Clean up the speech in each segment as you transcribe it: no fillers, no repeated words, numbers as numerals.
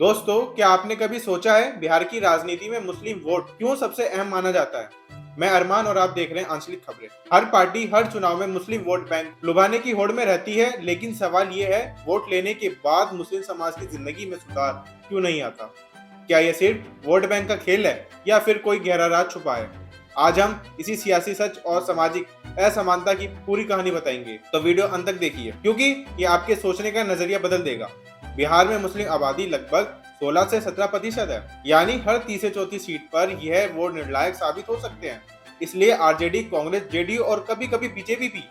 दोस्तों, क्या आपने कभी सोचा है बिहार की राजनीति में मुस्लिम वोट क्यों सबसे अहम माना जाता है? मैं अरमान और आप देख रहे हैं आंचलिक खबरें। हर पार्टी हर चुनाव में मुस्लिम वोट बैंक लुभाने की होड़ में रहती है, लेकिन सवाल ये है, वोट लेने के बाद मुस्लिम समाज की जिंदगी में सुधार क्यों नहीं आता? क्या ये सिर्फ वोट बैंक का खेल है या फिर कोई गहरा राज छुपा है? आज हम इसी सियासी सच और सामाजिक असमानता की पूरी कहानी बताएंगे, तो वीडियो अंत तक देखिए क्योंकि ये आपके सोचने का नजरिया बदल देगा। बिहार में मुस्लिम आबादी लगभग 16 से 17% है, यानी हर तीसरे चौथी सीट पर यह वोट निर्णायक साबित हो सकते हैं। इसलिए आरजेडी, कांग्रेस, जेडीयू और कभी कभी बीजेपी भी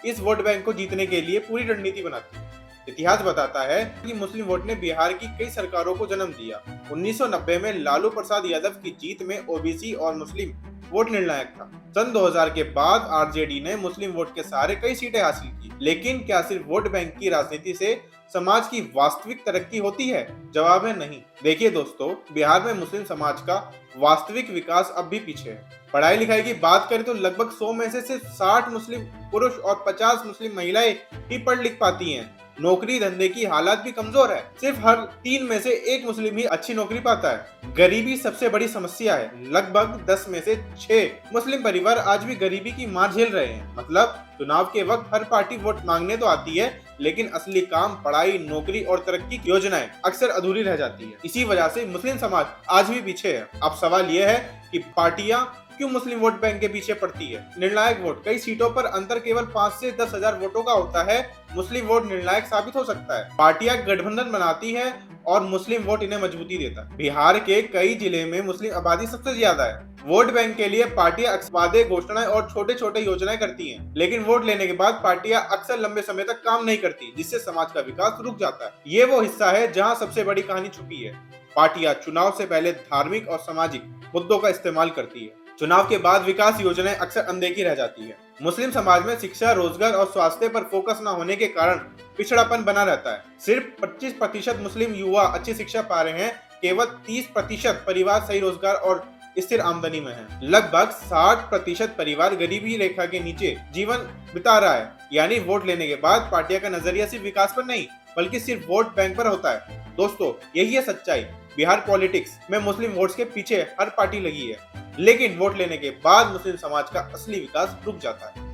इस वोट बैंक को जीतने के लिए पूरी रणनीति बनाती है। इतिहास बताता है कि मुस्लिम वोट ने बिहार की कई सरकारों को जन्म दिया। 1990 में लालू प्रसाद यादव की जीत में ओबीसी और मुस्लिम वोट निर्णायक था। सन 2000 के बाद आरजेडी ने मुस्लिम वोट के सहारे कई सीटें हासिल की। लेकिन क्या सिर्फ वोट बैंक की राजनीति से समाज की वास्तविक तरक्की होती है? जवाब है नहीं। देखिए दोस्तों, बिहार में मुस्लिम समाज का वास्तविक विकास अब भी पीछे है। पढ़ाई लिखाई की बात करें तो लगभग 100 में से सिर्फ 60 मुस्लिम पुरुष और 50 मुस्लिम महिलाएं ही पढ़ लिख पाती हैं। नौकरी धंधे की हालत भी कमजोर है। सिर्फ हर 3 में से 1 मुस्लिम ही अच्छी नौकरी पाता है। गरीबी सबसे बड़ी समस्या है। लगभग 10 में से 6 मुस्लिम परिवार आज भी गरीबी की मार झेल रहे हैं। मतलब चुनाव के वक्त हर पार्टी वोट मांगने तो आती है, लेकिन असली काम, पढ़ाई, नौकरी और तरक्की की योजनाएं अक्सर अधूरी रह जाती है। इसी वजह से मुस्लिम समाज आज भी पीछे है। अब सवाल यह है कि पार्टियां क्यों मुस्लिम वोट बैंक के पीछे पड़ती है? निर्णायक वोट, कई सीटों पर अंतर केवल 5 से 10,000 वोटों का होता है। मुस्लिम वोट निर्णायक साबित हो सकता है। पार्टियां गठबंधन बनाती है और मुस्लिम वोट इन्हें मजबूती देता है। बिहार के कई जिले में मुस्लिम आबादी सबसे ज्यादा है। वोट बैंक के लिए पार्टियां अक्सर वादे, घोषणाएं और छोटे छोटे योजनाएं करती हैं, लेकिन वोट लेने के बाद पार्टियां अक्सर लंबे समय तक काम नहीं करती, जिससे समाज का विकास रुक जाता है। ये वो हिस्सा है जहां सबसे बड़ी कहानी छुपी है। पार्टियां चुनाव से पहले धार्मिक और सामाजिक मुद्दों का इस्तेमाल करती है। चुनाव के बाद विकास योजनाएं अक्सर अनदेखी रह जाती है। मुस्लिम समाज में शिक्षा, रोजगार और स्वास्थ्य पर फोकस न होने के कारण पिछड़ापन बना रहता है। सिर्फ 25% मुस्लिम युवा अच्छी शिक्षा पा रहे हैं। केवल 30% परिवार सही रोजगार और स्थिर आमदनी में है। लगभग 60% परिवार गरीबी रेखा के नीचे जीवन बिता रहा है। यानी वोट लेने के बाद पार्टियां का नजरिया सिर्फ विकास पर नहीं, बल्कि सिर्फ वोट बैंक पर होता है। दोस्तों, यही है सच्चाई। बिहार पॉलिटिक्स में मुस्लिम वोट्स के पीछे हर पार्टी लगी है, लेकिन वोट लेने के बाद मुस्लिम समाज का असली विकास रुक जाता है।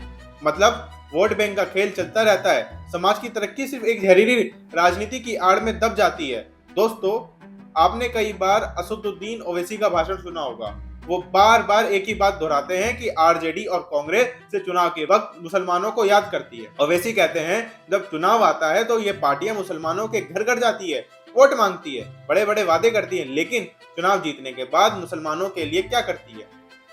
मतलब वोट बैंक का खेल चलता रहता है। समाज की तरक्की सिर्फ एक जहरीली राजनीति की आड़ में दब जाती है। दोस्तों, आपने कई बार असदुद्दीन ओवैसी का भाषण सुना होगा। वो बार बार एक ही बात दोहराते हैं कि आरजेडी और कांग्रेस से चुनाव के वक्त मुसलमानों को याद करती है। ओवैसी कहते हैं, जब चुनाव आता है तो ये पार्टियां मुसलमानों के घर घर जाती है, वोट मांगती है, बड़े बड़े वादे करती है, लेकिन चुनाव जीतने के बाद मुसलमानों के लिए क्या करती है?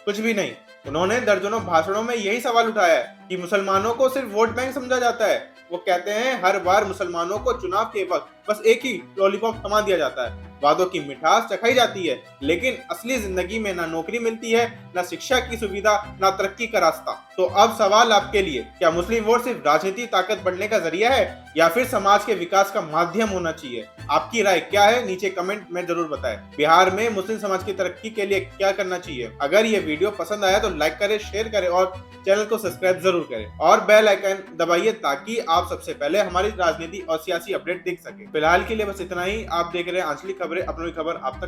कुछ भी नहीं। उन्होंने दर्जनों भाषणों में यही सवाल उठाया है कि मुसलमानों को सिर्फ वोट बैंक समझा जाता है। वो कहते हैं, हर बार मुसलमानों को चुनाव के वक्त बस एक ही लॉलीपॉप थमा दिया जाता है, वादों की मिठास चखाई जाती है, लेकिन असली जिंदगी में ना नौकरी मिलती है, ना शिक्षा की सुविधा, ना तरक्की का रास्ता। तो अब सवाल आपके लिए, क्या मुस्लिम वोट सिर्फ राजनीतिक ताकत बढ़ने का जरिया है या फिर समाज के विकास का माध्यम होना चाहिए? आपकी राय क्या है? नीचे कमेंट में जरूर बताएं। बिहार में मुस्लिम समाज की तरक्की के लिए क्या करना चाहिए? अगर ये वीडियो पसंद आया तो लाइक करें, शेयर करें और चैनल को सब्सक्राइब जरूर करें और बेल आइकन दबाइए ताकि आप सबसे पहले हमारी राजनीति और सियासी अपडेट देख सके। फिलहाल के लिए बस इतना ही। आप देख रहे हैं आंचलिक खबरें, अपनी खबर आप तक